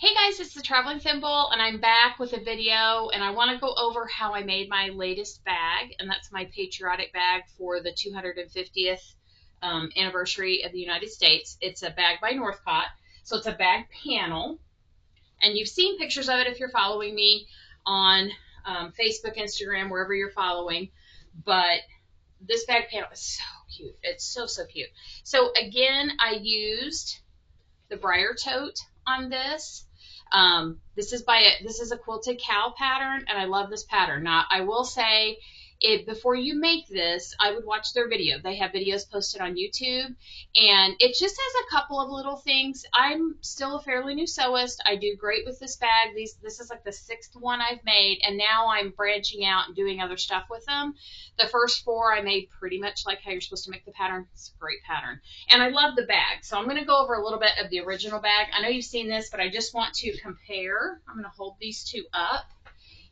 Hey guys, it's the Traveling Thimble, and I'm back with a video, and I want to go over how I made my latest bag, and that's my patriotic bag for the 250th anniversary of the United States. It's a bag by Northcott, so it's a bag panel, and you've seen pictures of it if you're following me on Facebook, Instagram, wherever you're following, but this bag panel is so cute. It's so cute. So again, I used the Briar Tote on this. This is a quilted cow pattern, and I love this pattern. Now, I will say, before you make this, I would watch their video. They have videos posted on YouTube, and it just has a couple of little things. I'm still a fairly new sewist. I do great with this bag. This is like the 6th one I've made, and now I'm branching out and doing other stuff with them. The first 4 I made pretty much like how you're supposed to make the pattern. It's a great pattern, and I love the bag. So I'm going to go over a little bit of the original bag. I know you've seen this, but I just want to compare. I'm going to hold these two up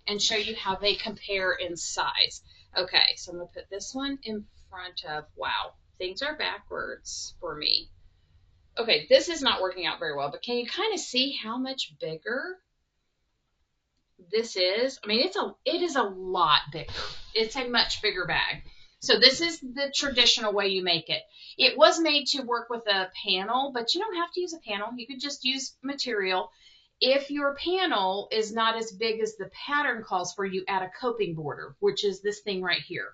and show you how they compare in size. Okay, so I'm going to put this one in front of, wow, things are backwards for me. Okay, this is not working out very well, but can you kind of see how much bigger this is? I mean, it is a lot bigger. It's a much bigger bag. So this is the traditional way you make it. It was made to work with a panel, but you don't have to use a panel. You could just use material. If your panel is not as big as the pattern calls for, you add a coping border, which is this thing right here.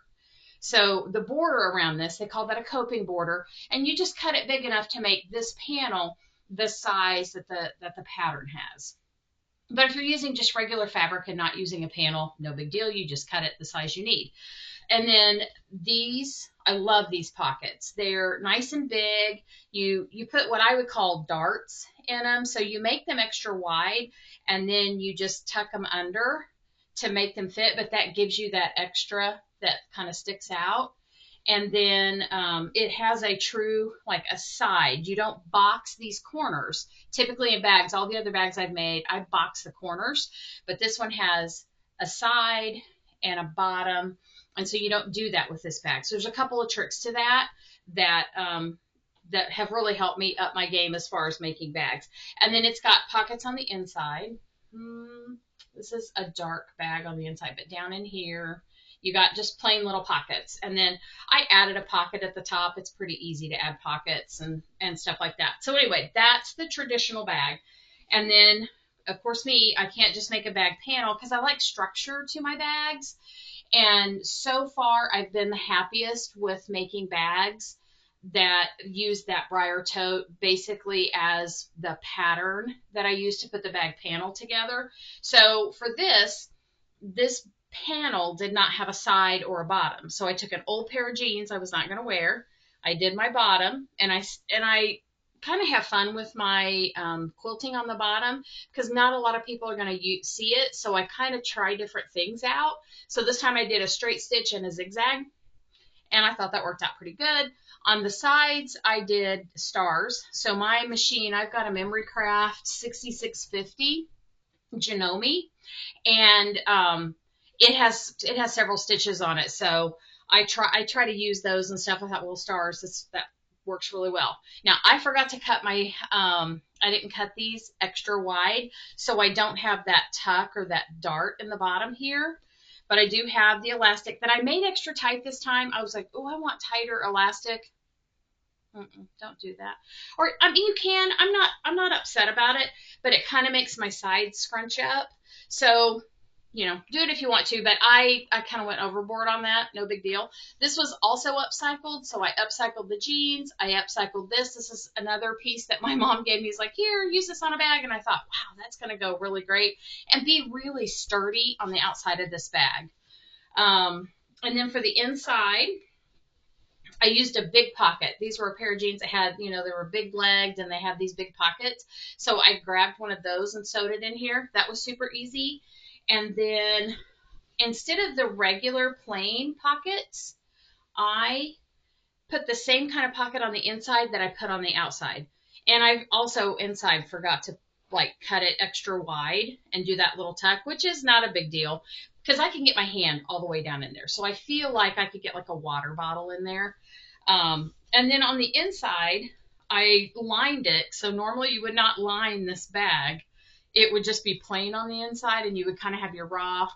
So the border around this, they call that a coping border, and you just cut it big enough to make this panel the size that the pattern has. But if you're using just regular fabric and not using a panel, no big deal. You just cut it the size you need. And then these, I love these pockets. They're nice and big. You put what I would call darts in them. So you make them extra wide, and then you just tuck them under to make them fit. But that gives you that extra that kind of sticks out. And then it has a true, like a side. You don't box these corners. Typically in bags, all the other bags I've made, I box the corners. But this one has a side and a bottom. And so you don't do that with this bag. So there's a couple of tricks to that have really helped me up my game as far as making bags. And then it's got pockets on the inside. This is a dark bag on the inside, but down in here, you got just plain little pockets. And then I added a pocket at the top. It's pretty easy to add pockets and stuff like that. So anyway, that's the traditional bag. And then, of course, I can't just make a bag panel because I like structure to my bags. And so far, I've been the happiest with making bags that use that Briar Tote basically as the pattern that I use to put the bag panel together. So for this panel did not have a side or a bottom. So I took an old pair of jeans I was not going to wear. I did my bottom, and I kind of have fun with my quilting on the bottom because not a lot of people are going to see it. So I kind of try different things out. So this time I did a straight stitch and a zigzag, and I thought that worked out pretty good. On the sides, I did stars. So my machine, I've got a Memory Craft 6650 Janome, and it has several stitches on it. So I try to use those and stuff. I thought, well, stars, that works really well. Now, I forgot to cut my, I didn't cut these extra wide, so I don't have that tuck or that dart in the bottom here. But I do have the elastic that I made extra tight this time. I was like, oh, I want tighter elastic. Don't do that. Or, I mean, you can. I'm not upset about it, but it kind of makes my sides scrunch up. So, you know, do it if you want to, but I kind of went overboard on that. No big deal. This was also upcycled, so I upcycled the jeans. I upcycled this. This is another piece that my mom gave me. He's like, here, use this on a bag. And I thought, wow, that's going to go really great and be really sturdy on the outside of this bag. And then for the inside, I used a big pocket. These were a pair of jeans that had, they were big legged and they had these big pockets. So I grabbed one of those and sewed it in here. That was super easy. And then instead of the regular plain pockets, I put the same kind of pocket on the inside that I put on the outside. And I also inside forgot to cut it extra wide and do that little tuck, which is not a big deal because I can get my hand all the way down in there. So I feel like I could get like a water bottle in there. And then on the inside, I lined it. So normally you would not line this bag it would just be plain on the inside, and you would kind of have your raw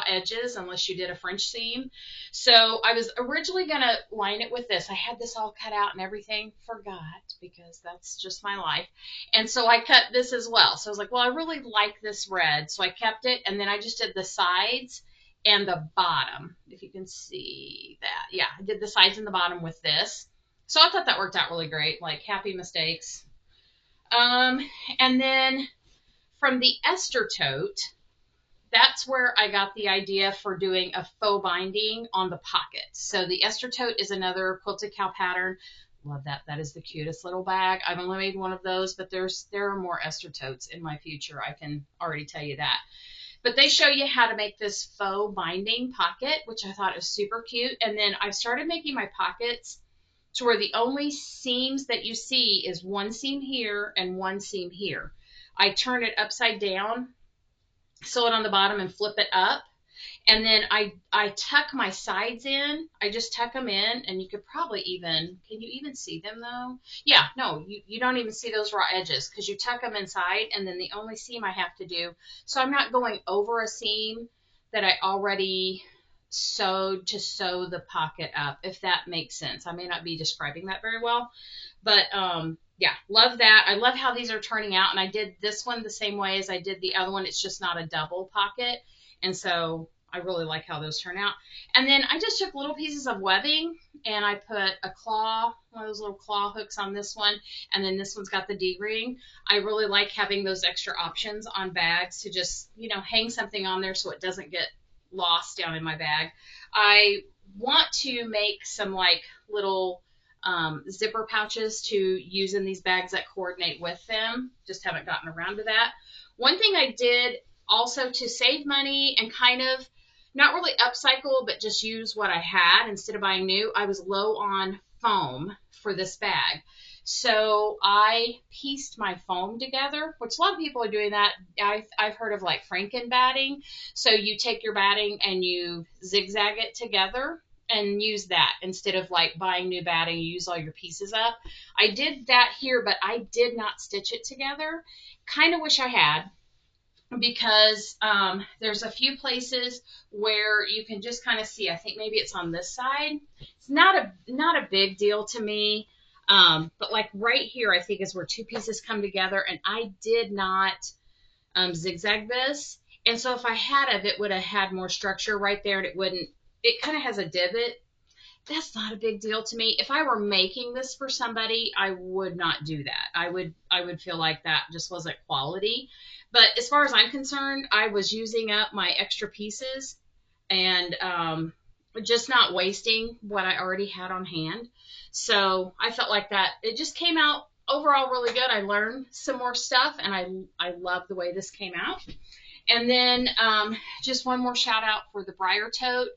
edges unless you did a French seam. So I was originally going to line it with this. I had this all cut out and everything, forgot, because that's just my life. And so I cut this as well. So I was like, well, I really like this red. So I kept it, and then I just did the sides and the bottom, if you can see that. Yeah, I did the sides and the bottom with this. So I thought that worked out really great, like happy mistakes. And then from the Ester Tote, that's where I got the idea for doing a faux binding on the pocket. So the Ester Tote is another quilted cow pattern. Love that. That is the cutest little bag. I've only made one of those, but there are more Ester Totes in my future. I can already tell you that. But they show you how to make this faux binding pocket, which I thought was super cute. And then I've started making my pockets to where the only seams that you see is one seam here and one seam here. I turn it upside down, sew it on the bottom, and flip it up. And then I tuck my sides in. I just tuck them in, and you could probably even, can you even see them though? Yeah, no, you don't even see those raw edges because you tuck them inside, and then the only seam I have to do, so I'm not going over a seam that I already sewed to sew the pocket up, if that makes sense. I may not be describing that very well, but yeah, love that. I love how these are turning out, and I did this one the same way as I did the other one. It's just not a double pocket, and so I really like how those turn out. And then I just took little pieces of webbing, and I put a claw, one of those little claw hooks on this one, and then this one's got the D-ring. I really like having those extra options on bags to just, you know, hang something on there so it doesn't get lost down in my bag. I want to make some like little zipper pouches to use in these bags that coordinate with them. Just haven't gotten around to that. One thing I did also to save money and kind of not really upcycle, but just use what I had instead of buying new, I was low on foam for this bag. So I pieced my foam together, which a lot of people are doing that. I've heard of like Franken batting. So you take your batting and you zigzag it together and use that instead of like buying new batting. You use all your pieces up. I did that here, but I did not stitch it together. Kind of wish I had, because there's a few places where you can just kind of see. I think maybe it's on this side. It's not a big deal to me, but like right here, I think is where two pieces come together, and I did not zigzag this. And so if I had it would have had more structure right there, and it wouldn't. It kind of has a divot. That's not a big deal to me. If I were making this for somebody, I would not do that. I would feel like that just wasn't quality. But as far as I'm concerned, I was using up my extra pieces and just not wasting what I already had on hand. So I felt like that. It just came out overall really good. I learned some more stuff, and I love the way this came out. And then just one more shout out for the Briar Tote.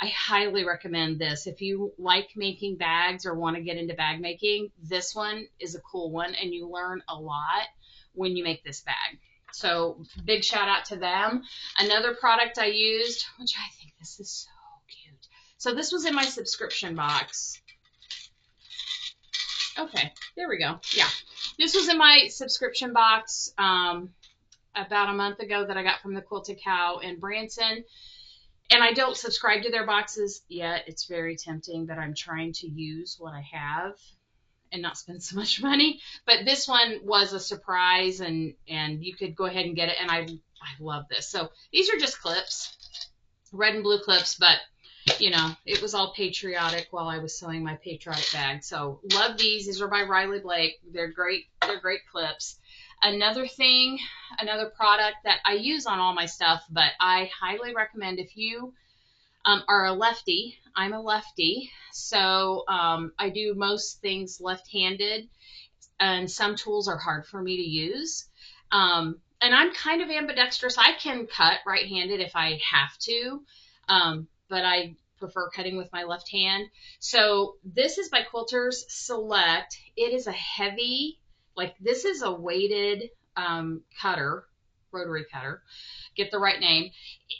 I highly recommend this. If you like making bags or want to get into bag making, this one is a cool one, and you learn a lot when you make this bag. So big shout out to them. Another product I used, which I think this is so cute. So this was in my subscription box. Okay, there we go. Yeah, this was in my subscription box about a month ago that I got from the Quilted Cow in Branson. And I don't subscribe to their boxes yet. It's very tempting, but I'm trying to use what I have and not spend so much money. But this one was a surprise, and you could go ahead and get it. And I love this. So these are just clips, red and blue clips, but you know, it was all patriotic while I was sewing my patriotic bag. So love these. These are by Riley Blake. They're great. They're great clips. Another thing, another product that I use on all my stuff, but I highly recommend if you are a lefty. I'm a lefty, so I do most things left-handed, and some tools are hard for me to use. And I'm kind of ambidextrous. I can cut right-handed if I have to, but I prefer cutting with my left hand. So this is by Quilters Select. It is a heavy, like this is a weighted cutter, rotary cutter. Get the right name.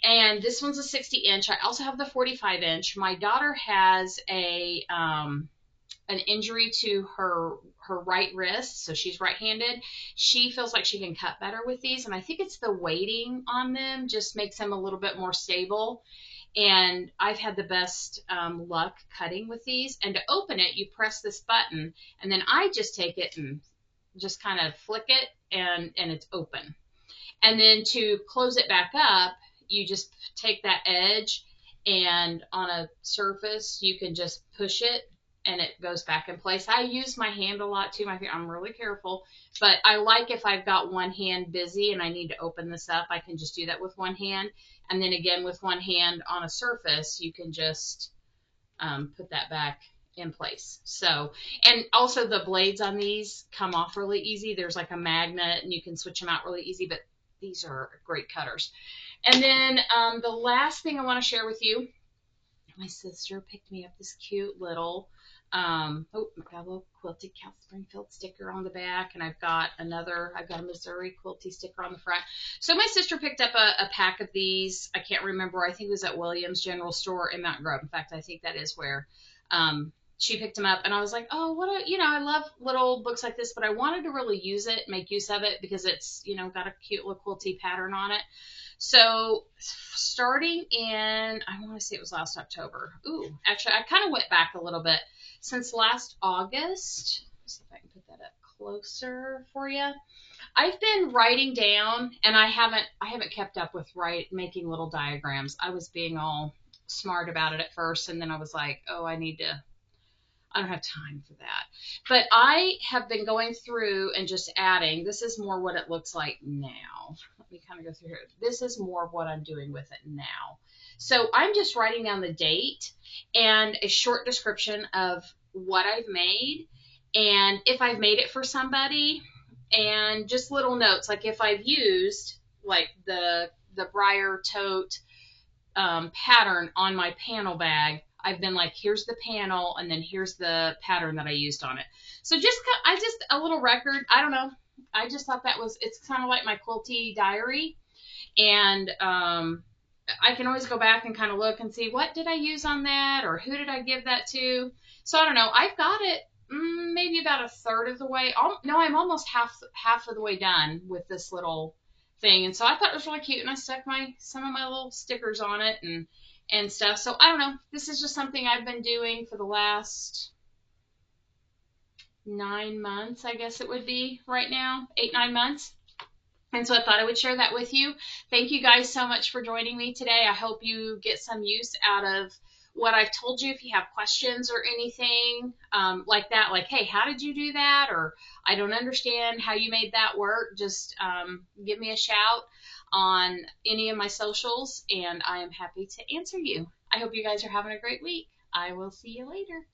And this one's a 60 inch. I also have the 45 inch. My daughter has a an injury to her right wrist, so she's right-handed. She feels like she can cut better with these, and I think it's the weighting on them just makes them a little bit more stable. And I've had the best luck cutting with these. And to open it, you press this button, and then I just take it and just kind of flick it, and it's open. And then to close it back up, you just take that edge, and on a surface, you can just push it and it goes back in place. I use my hand a lot too. I'm really careful, but I like if I've got one hand busy and I need to open this up, I can just do that with one hand. And then again, with one hand on a surface, you can just put that back in place. So, and also the blades on these come off really easy. There's like a magnet and you can switch them out really easy, but these are great cutters. And then the last thing I want to share with you, my sister picked me up this cute little, I've got a little quilted Cal Springfield sticker on the back, and I've got a Missouri quilty sticker on the front. So my sister picked up a pack of these. I can't remember. I think it was at Williams General Store in Mountain Grove. In fact, I think that is where she picked them up, and I was like, oh, I love little books like this, but I wanted to really make use of it because it's, got a cute little quilty pattern on it. So starting in, I want to say it was last October. Ooh, actually, I kind of went back a little bit. Since last August, let's see if I can put that up closer for you. I've been writing down, and I haven't kept up with making little diagrams. I was being all smart about it at first, and then I was like, oh, I don't have time for that. But I have been going through and just adding. This is more what it looks like now. Let me kind of go through here. This is more of what I'm doing with it now. So I'm just writing down the date and a short description of what I've made and if I've made it for somebody, and just little notes like if I've used like the Briar Tote pattern on my panel bag. I've been like, here's the panel, and then here's the pattern that I used on it. So just a little record. I don't know. I just thought it's kind of like my quilty diary. And I can always go back and kind of look and see what did I use on that, or who did I give that to. So I don't know. I've got it maybe about a third of the way. No, I'm almost half of the way done with this little thing. And so I thought it was really cute, and I stuck some of my little stickers on it and stuff. So I don't know. This is just something I've been doing for the last 9 months, I guess it would be right now, 8-9 months. And so I thought I would share that with you. Thank you guys so much for joining me today. I hope you get some use out of what I've told you. If you have questions or anything like that, like, hey, how did you do that? Or I don't understand how you made that work, just give me a shout on any of my socials, and I am happy to answer you. I hope you guys are having a great week. I will see you later.